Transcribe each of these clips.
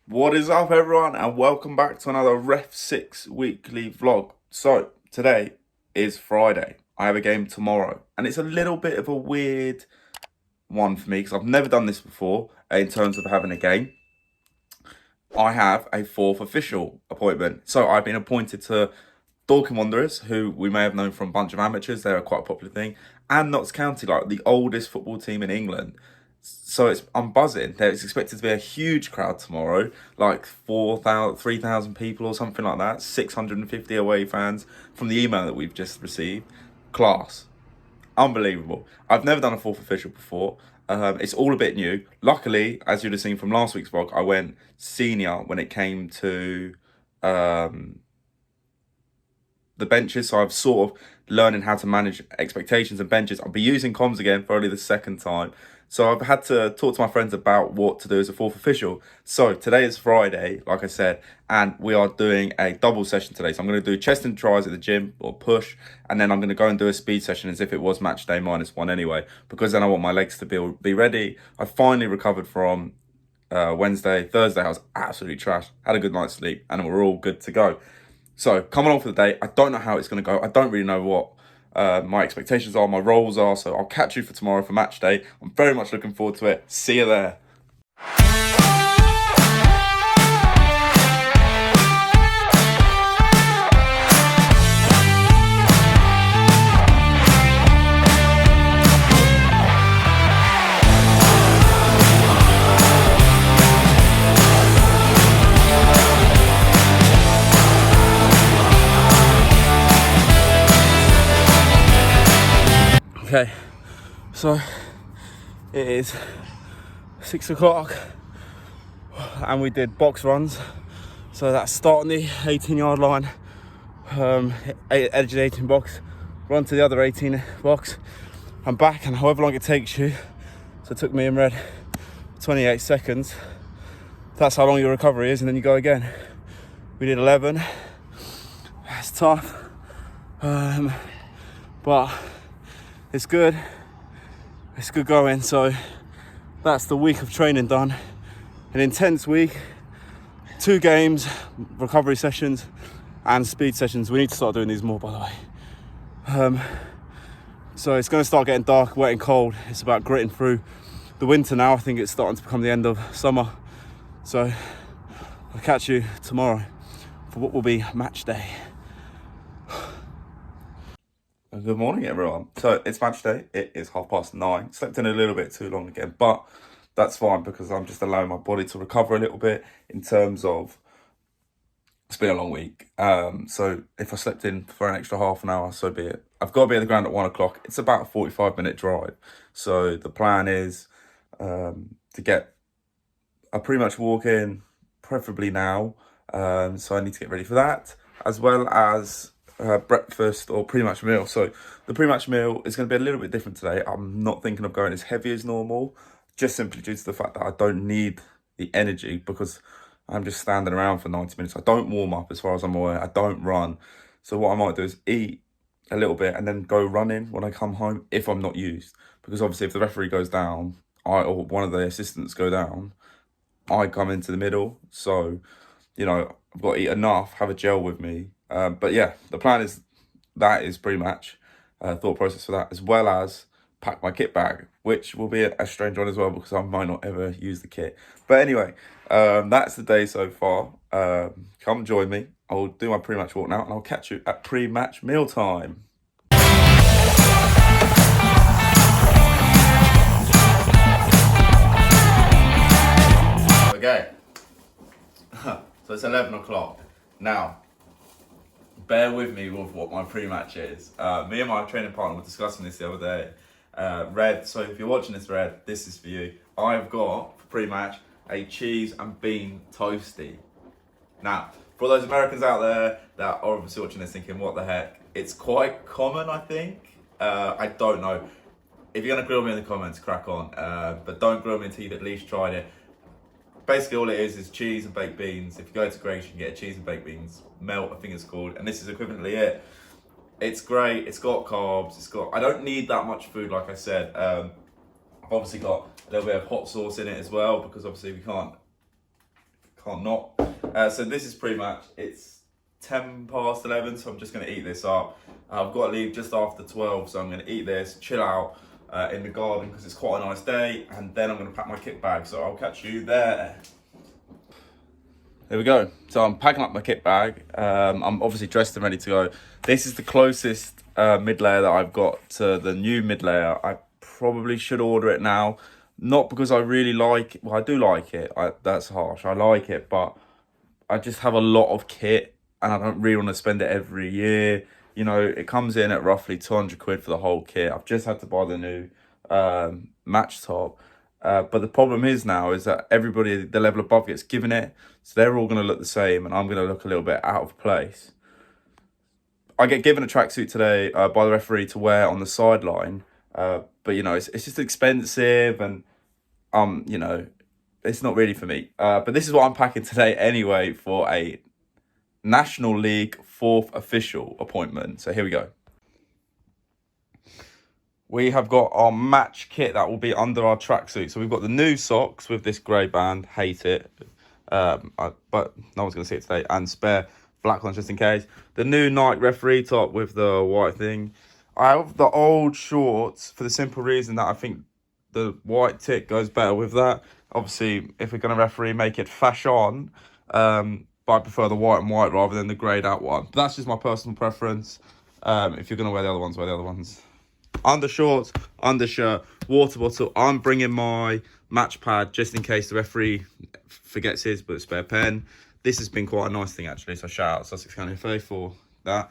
What is up, everyone, and welcome back to another REFSIX weekly vlog. So, today is Friday. I have a game tomorrow, and it's a little bit of a weird one for me because I've never done this before in terms of having a game. I have a fourth official appointment. So, I've been appointed to Dorking Wanderers, who we may have known from a bunch of amateurs. They're a quite popular thing, and Notts County, like the oldest football team in England. So I'm buzzing. There's expected to be a huge crowd tomorrow, like 4,000, 3,000 people or something like that. 650 away fans from the email that we've just received. Class. Unbelievable. I've never done a fourth official before. It's all a bit new. Luckily, as you'd have seen from last week's vlog, I went senior when it came to the benches. So I've sort of learning how to manage expectations and benches. I'll be using comms again for only the second time. So I've had to talk to my friends about what to do as a fourth official. So today is Friday, like I said, and we are doing a double session today. So I'm going to do chest and tries at the gym or push, and then I'm going to go and do a speed session as if it was match day -1 anyway, because then I want my legs to be ready. I finally recovered from Wednesday. Thursday I was absolutely trashed, had a good night's sleep, and we're all good to go. So coming on for the day, I don't know how it's going to go. I don't really know what my expectations are, my roles are. So I'll catch you for tomorrow for match day. I'm very much looking forward to it. See you there. Okay, so it is 6 o'clock and we did box runs. So that's start on the 18-yard line, edge of the 18 box, run to the other 18 box and back, and however long it takes you. So it took me and Red 28 seconds. That's how long your recovery is, and then you go again. We did 11. That's tough, but it's good going. So that's the week of training done. An intense week, 2 games, recovery sessions and speed sessions. We need to start doing these more, by the way. So it's going to start getting dark, wet and cold. It's about gritting through the winter now. I think it's starting to become the end of summer. So I'll catch you tomorrow for what will be match day. Good morning, everyone. So it's match day. It is 9:30. Slept in a little bit too long again, but that's fine because I'm just allowing my body to recover a little bit in terms of it's been a long week. So if I slept in for an extra half an hour, so be it. I've got to be at the ground at 1 o'clock. It's about a 45-minute drive. So the plan is to get a pre-match walk in, preferably now. So I need to get ready for that, as well as breakfast or pre-match meal. So the pre-match meal is going to be a little bit different today. I'm not thinking of going as heavy as normal, just simply due to the fact that I don't need the energy because I'm just standing around for 90 minutes. I don't warm up as far as I'm aware. I don't run. So what I might do is eat a little bit and then go running when I come home if I'm not used. Because obviously if the referee goes down, or one of the assistants go down, I come into the middle. So, I've got to eat enough, have a gel with me. But yeah, the plan is pre-match thought process for that, as well as pack my kit bag, which will be a strange one as well because I might not ever use the kit. But anyway, that's the day so far. Come join me. I'll do my pre-match walk now and I'll catch you at pre-match meal time. Okay, so it's 11 o'clock. Now, bear with me with what my pre-match is. Me and my training partner were discussing this the other day. Red, so if you're watching this, Red, this is for you. I've got, for pre-match, a cheese and bean toasty. Now, for those Americans out there that are obviously watching this thinking, what the heck? It's quite common, I think. I don't know. If you're going to grill me in the comments, crack on. But don't grill me until you've at least tried it. Basically all it is cheese and baked beans. If you go to Greg's, you can get cheese and baked beans. Melt, I think it's called. And this is equivalently it. It's great. It's got carbs. I don't need that much food, like I said. I've obviously got a little bit of hot sauce in it as well, because obviously we can't can't not. So this is pre-match. It's 11:10, so I'm just going to eat this up. I've got to leave just after 12, so I'm going to eat this, chill out in the garden because it's quite a nice day, and then I'm going to pack my kit bag, so I'll catch you there. Here we go. So I'm packing up my kit bag. I'm obviously dressed and ready to go. This is the closest mid-layer that I've got to the new mid-layer. I probably should order it now. Not because I really like it. Well, I do like it. That's harsh. I like it, but I just have a lot of kit and I don't really want to spend it every year. You know, it comes in at roughly 200 quid for the whole kit. I've just had to buy the new match top. But the problem is now is that everybody, the level above gets given it. So they're all going to look the same and I'm going to look a little bit out of place. I get given a tracksuit today by the referee to wear on the sideline. But, you know, it's just expensive and, you know, it's not really for me. But this is what I'm packing today anyway for a National League 4th official appointment. So here we go. We have got our match kit that will be under our tracksuit. So we've got the new socks with this grey band. Hate it. But no one's going to see it today. And spare black ones just in case. The new Nike referee top with the white thing. I have the old shorts for the simple reason that I think the white tick goes better with that. Obviously, if we're going to referee, make it fashion. But I prefer the white and white rather than the greyed out one. But that's just my personal preference. If you're going to wear the other ones, wear the other ones. Undershorts, undershirt, water bottle. I'm bringing my match pad just in case the referee forgets his, but a spare pen. This has been quite a nice thing actually, so shout out Sussex County FA for that.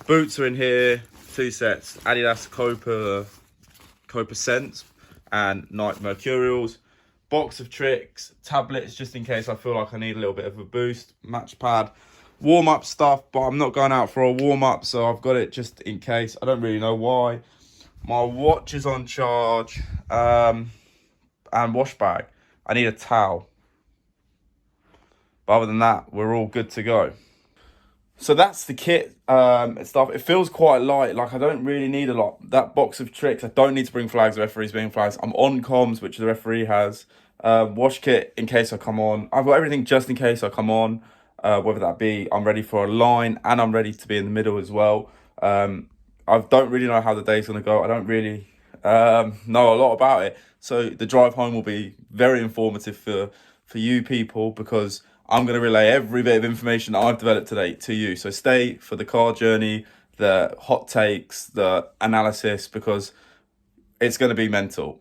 Boots are in here, 2 sets. Adidas Copa Sense and Nike Mercurials. Box of tricks, tablets just in case I feel like I need a little bit of a boost. Match pad. Warm-up stuff, but I'm not going out for a warm-up, so I've got it just in case. I don't really know why. My watch is on charge, and wash bag. I need a towel. But other than that, we're all good to go. So that's the kit stuff. It feels quite light. Like I don't really need a lot. That box of tricks, I don't need to bring flags. The referee's bringing flags. I'm on comms, which the referee has. Wash kit in case I come on. I've got everything just in case I come on. Whether that be I'm ready for a line and I'm ready to be in the middle as well. I don't really know how the day's going to go. I don't really know a lot about it. So the drive home will be very informative for you people because I'm going to relay every bit of information that I've developed today to you. So stay for the car journey, the hot takes, the analysis, because it's going to be mental.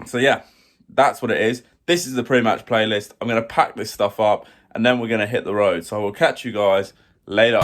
So yeah, that's what it is. This is the pre-match playlist. I'm going to pack this stuff up and then we're going to hit the road. So I will catch you guys later.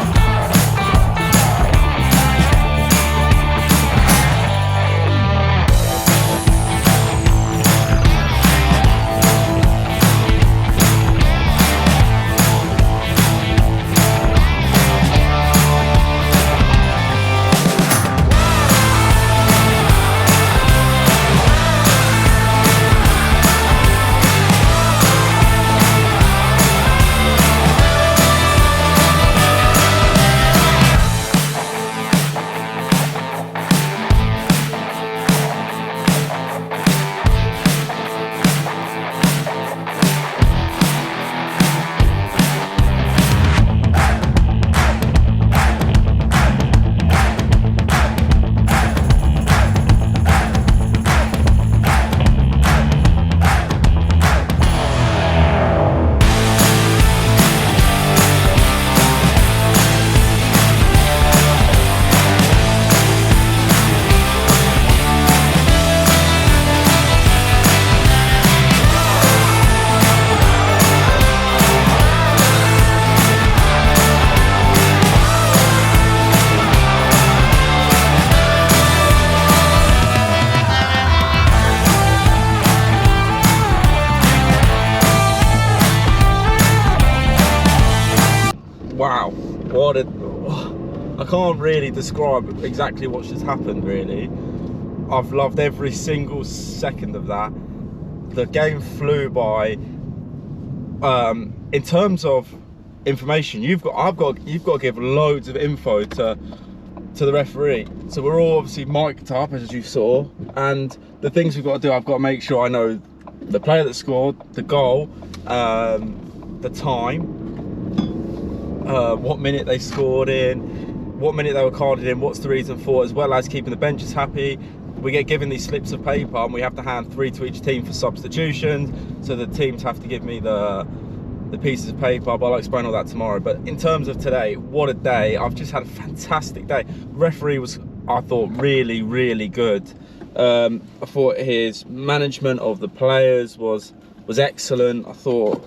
Wow, I can't really describe exactly what just happened really. I've loved every single second of that. The game flew by. In terms of information, you've got to give loads of info to the referee. So we're all obviously mic'd up as you saw, and the things we've got to do, I've got to make sure I know the player that scored, the goal, the time, what minute they scored in, what minute they were carded in, what's the reason for, as well as keeping the benches happy. We get given these slips of paper and we have to hand 3 to each team for substitutions, so the teams have to give me the pieces of paper, but I'll explain all that tomorrow. But in terms of today, what a day. I've just had a fantastic day. Referee was, I thought, really, really good. I thought his management of the players was excellent. I thought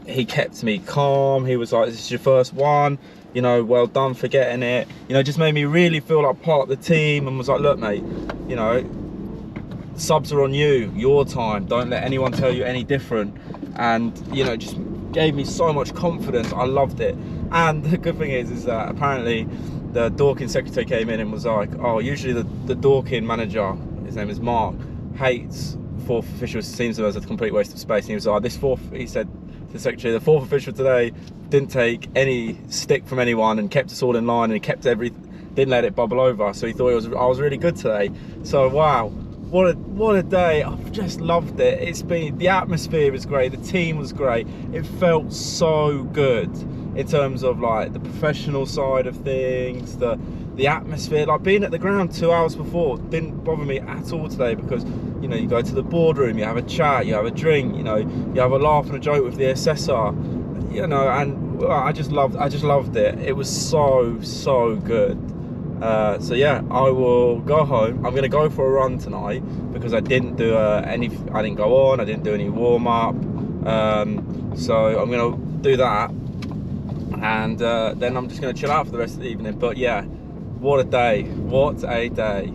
he kept me calm. He was like, this is your first one, you know, well done for getting it. You know, just made me really feel like part of the team, and was like, look mate, you know, subs are on you, your time, don't let anyone tell you any different. And you know, just gave me so much confidence. I loved it. And the good thing is that apparently the Dorking secretary came in and was like, oh, usually the Dorking manager, his name is Mark, hates fourth officials, seems to us a complete waste of space. And he was like, he said to the secretary, the fourth official today didn't take any stick from anyone and kept us all in line, and he kept didn't let it bubble over. So he thought I was really good today. So wow, what a day. I've just loved it. It's been, the atmosphere was great, the team was great. It felt so good in terms of like the professional side of things, the atmosphere. Like being at the ground 2 hours before didn't bother me at all today, because you know, you go to the boardroom, you have a chat, you have a drink, you know, you have a laugh and a joke with the assessor, you know, and I just loved it. It was so good. So yeah, I will go home. I'm gonna go for a run tonight because I didn't do I didn't go on, I didn't do any warm-up, so I'm gonna do that, and then I'm just gonna chill out for the rest of the evening. But yeah, what a day, what a day.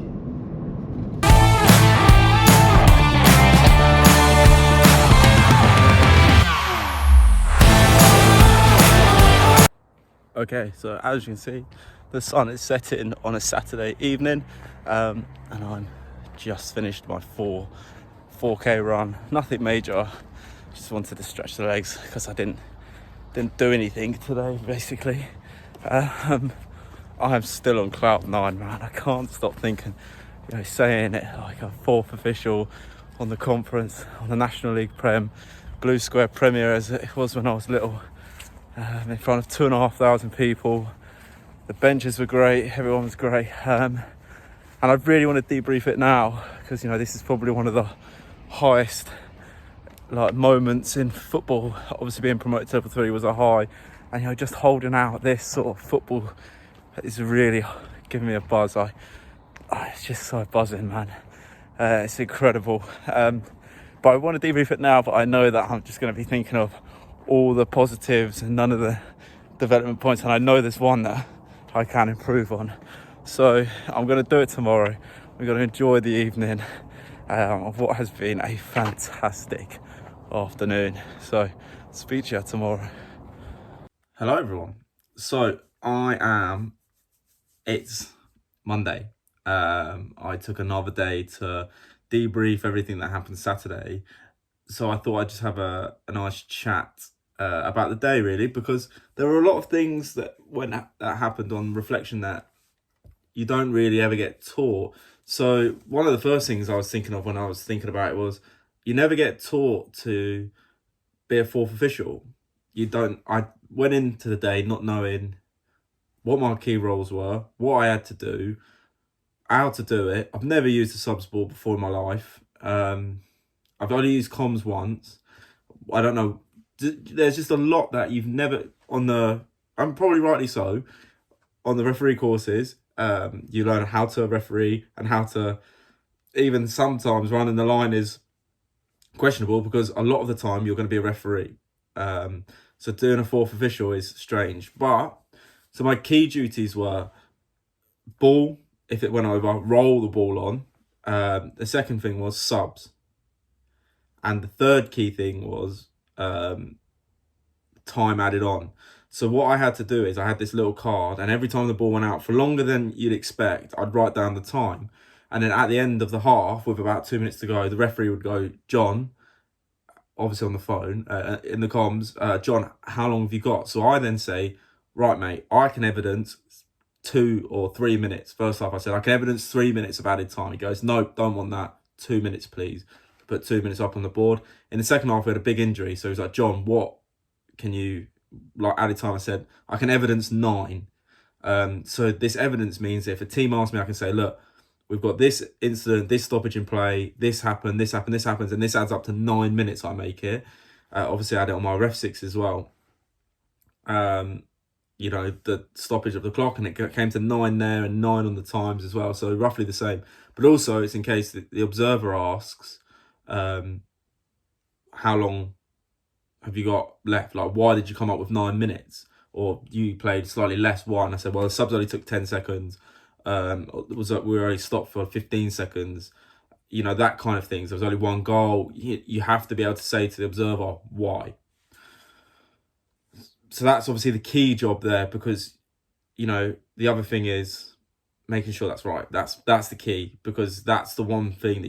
Okay, so as you can see, the sun is setting on a Saturday evening, and I'm just finished my 4K run. Nothing major, just wanted to stretch the legs because I didn't do anything today basically. I am still on cloud 9, man. I can't stop thinking, you know, saying it like a fourth official on the conference, on the National League Prem, Blue Square Premier as it was when I was little, in front of 2,500 people. The benches were great, everyone was great, and I really want to debrief it now because, you know, this is probably one of the highest like moments in football. Obviously being promoted to level 3 was a high, and you know, just holding out this sort of football is really giving me a buzz. It's just so buzzing, man. It's incredible. But I want to debrief it now, but I know that I'm just going to be thinking of all the positives and none of the development points, and I know there's one that I can improve on. So I'm going to do it tomorrow. We're going to enjoy the evening of what has been a fantastic afternoon. So speak to you tomorrow. Hello everyone. So it's Monday. I took another day to debrief everything that happened Saturday. So I thought I'd just have a nice chat about the day, really, because there were a lot of things that that happened on reflection that you don't really ever get taught. So one of the first things I was thinking of when I was thinking about it was, you never get taught to be a fourth official. I went into the day not knowing what my key roles were, what I had to do, how to do it. I've never used a subs board before in my life. I've only used comms once. I don't know. There's just a lot that you've never and probably rightly so, on the referee courses. You learn how to referee and how to, even sometimes running the line is questionable because a lot of the time you're going to be a referee. So doing a fourth official is strange. But so my key duties were ball, if it went over, roll the ball on. The second thing was subs. And the third key thing was time added on. So what I had to do is I had this little card, and every time the ball went out for longer than you'd expect, I'd write down the time. And then at the end of the half, with about 2 minutes to go, the referee would go, John, obviously on the phone, in the comms, John, how long have you got? So I then say, right, mate, I can evidence 2 or 3 minutes. First half I said, I can evidence 3 minutes of added time. He goes, no, don't want that. 2 minutes, please. Put 2 minutes up on the board. In the second half, we had a big injury. So he's like, John, what can you like added time? I said I can evidence 9. So this evidence means if a team asks me, I can say, look, we've got this incident, this stoppage in play, this happened, this happened, this happens, and this adds up to 9 minutes. I make it. Obviously, I had it on my REFSIX as well. You know, the stoppage of the clock, and it came to 9 there and 9 on the times as well. So roughly the same. But also, it's in case the observer asks, how long have you got left? Like, why did you come up with 9 minutes? Or you played slightly less. Why? And I said, well, the subs only took 10 seconds. We were only stopped for 15 seconds. You know, that kind of things. There was only one goal. You have to be able to say to the observer why. So that's obviously the key job there, because, you know, the other thing is making sure that's right. That's the key, because that's the one thing that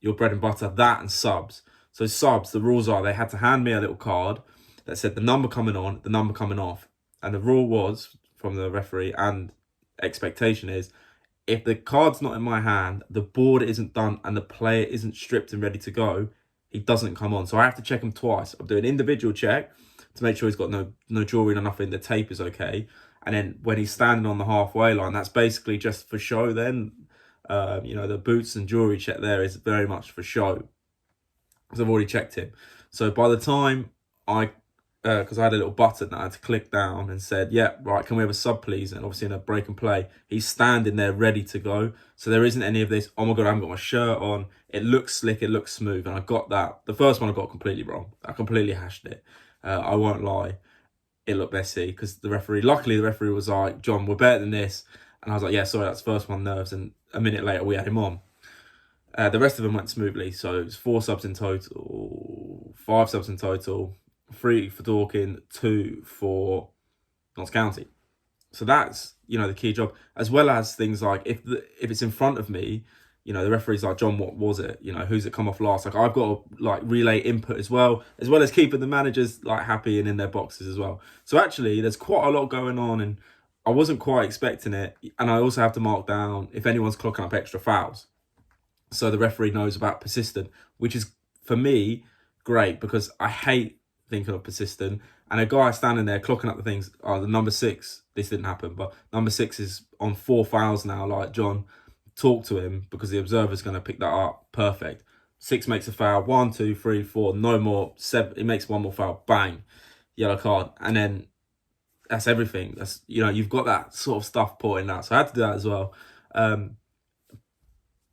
your bread and butter, that and subs. So subs, the rules are they had to hand me a little card that said the number coming on, the number coming off. And the rule was from the referee, and expectation is, if the card's not in my hand, the board isn't done, and the player isn't stripped and ready to go, he doesn't come on. So I have to check him twice. I'm doing an individual check to make sure he's got no jewelry or nothing, the tape is okay. And then when he's standing on the halfway line, that's basically just for show then. You know, the boots and jewelry check there is very much for show, because I've already checked him. So by the time because I had a little button that I had to click down and said, yeah, right, can we have a sub please? And obviously in a break and play, he's standing there ready to go. So there isn't any of this, oh my God, I haven't got my shirt on. It looks slick, it looks smooth. And I got that. The first one I got completely wrong. I completely hashed it. I won't lie. It looked messy, because luckily the referee was like, John, we're better than this. And I was like, yeah, sorry, that's the first one, nerves. And a minute later, we had him on. The rest of them went smoothly. So it was 4 subs in total, 5 subs in total, 3 for Dorking, 2 for Notts County. So that's, you know, the key job, as well as things like if it's in front of me, you know, the referee's like, John, what was it? You know, who's it come off last? Like, I've got to like relay input as well as keeping the managers like happy and in their boxes as well. So actually, there's quite a lot going on, and I wasn't quite expecting it. And I also have to mark down if anyone's clocking up extra fouls, so the referee knows about persistent, which is for me great, because I hate thinking of persistent. And a guy standing there clocking up the things, the number 6, this didn't happen, but number 6 is on 4 fouls now. Like, John, talk to him, because the observer's going to pick that up. Perfect. 6 makes a foul. 1, 2, 3, 4, no more. 7, he makes 1 more foul. Bang, yellow card. And then that's everything. That's, you know, you've got that sort of stuff pouring out. So I had to do that as well.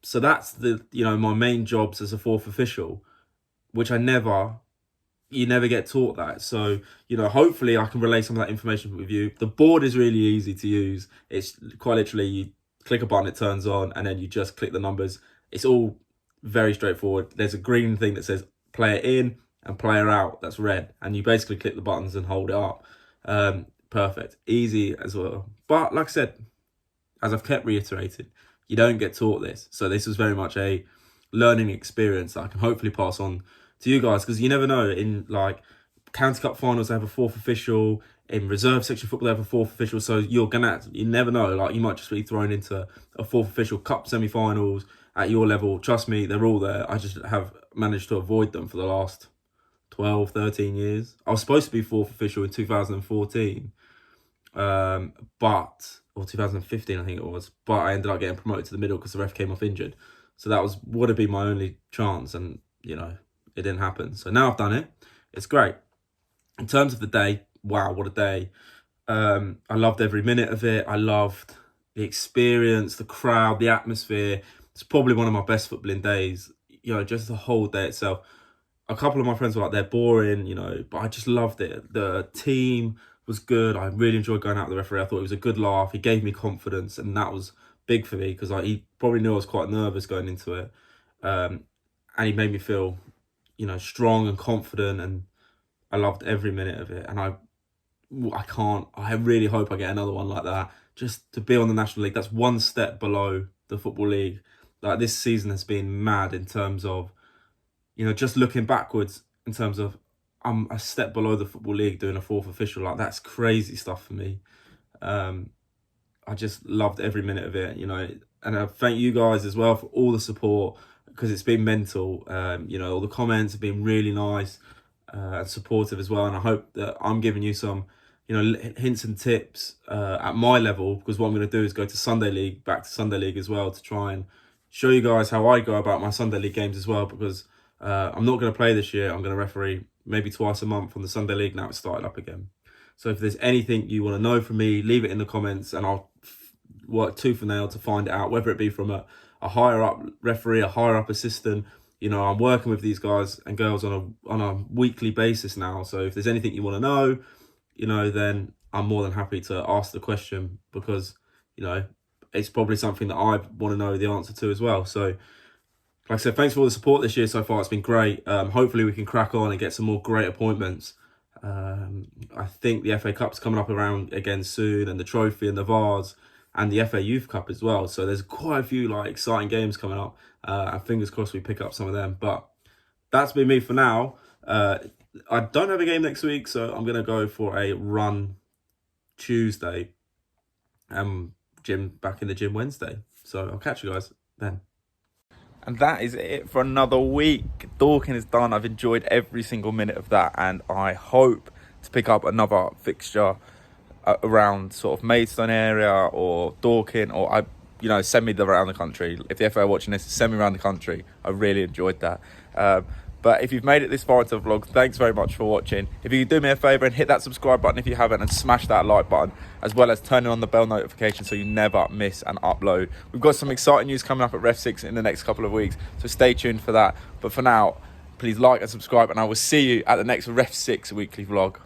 So that's the, you know, my main jobs as a 4th official, which you never get taught that. So, you know, hopefully I can relay some of that information with you. The board is really easy to use. It's quite literally, you click a button, it turns on, and then you just click the numbers. It's all very straightforward. There's a green thing that says player in and player out, that's red. And you basically click the buttons and hold it up. Perfect. Easy as well. But like I said, as I've kept reiterating, you don't get taught this. So this was very much a learning experience that I can hopefully pass on to you guys, because you never know, in like County Cup finals they have a 4th official, in reserve section football they have a 4th official, so you never know, like you might just be thrown into a 4th official. Cup semi-finals at your level, trust me, they're all there. I just have managed to avoid them for the last 12, 13 years. I was supposed to be 4th official in 2014, or 2015 I think it was, but I ended up getting promoted to the middle because the ref came off injured. So that would have been my only chance, and you know, it didn't happen. So now I've done it. It's great. In terms of the day, wow, what a day. I loved every minute of it. I loved the experience, the crowd, the atmosphere. It's probably one of my best footballing days. You know, just the whole day itself. A couple of my friends were like, they're boring, you know, but I just loved it. The team was good. I really enjoyed going out with the referee. I thought it was a good laugh. He gave me confidence, and that was big for me, because he probably knew I was quite nervous going into it. And he made me feel, you know, strong and confident, and I loved every minute of it. And I really hope I get another one like that, just to be on the National League. That's one step below the Football League. Like, this season has been mad in terms of, you know, just looking backwards in terms of I'm a step below the Football League doing a 4th official. Like, that's crazy stuff for me. I just loved every minute of it, you know, and I thank you guys as well for all the support, because it's been mental. You know, all the comments have been really nice. and supportive as well. And I hope that I'm giving you some, hints and tips at my level, because what I'm going to do is go to Sunday League, back to Sunday League as well, to try and show you guys how I go about my Sunday League games as well, because I'm not going to play this year. I'm going to referee maybe twice a month on the Sunday League now it's started up again. So if there's anything you want to know from me, leave it in the comments, and I'll work tooth and nail to find it out, whether it be from a higher up referee, a higher up assistant. I'm working with these guys and girls on a weekly basis now. So if there's anything you want to know, then I'm more than happy to ask the question, because, it's probably something that I want to know the answer to as well. So, like I said, thanks for all the support this year so far. It's been great. Hopefully we can crack on and get some more great appointments. I think the FA Cup's coming up around again soon, and the trophy and the Vars, and the FA Youth Cup as well. So there's quite a few exciting games coming up, and fingers crossed we pick up some of them. But that's been me for now. I don't have a game next week, so I'm gonna go for a run Tuesday, back in the gym Wednesday. So I'll catch you guys then. And that is it for another week. Dorking is done. I've enjoyed every single minute of that, and I hope to pick up another fixture around sort of Maidstone area or Dorking, or send me around the country. If the FA are watching this, send me around the country. I really enjoyed that. But if you've made it this far into the vlog, thanks very much for watching. If you could do me a favour and hit that subscribe button if you haven't, and smash that like button, as well as turning on the bell notification so you never miss an upload. We've got some exciting news coming up at REFSIX in the next couple of weeks, so stay tuned for that. But for now, please like and subscribe, and I will see you at the next REF6 weekly vlog.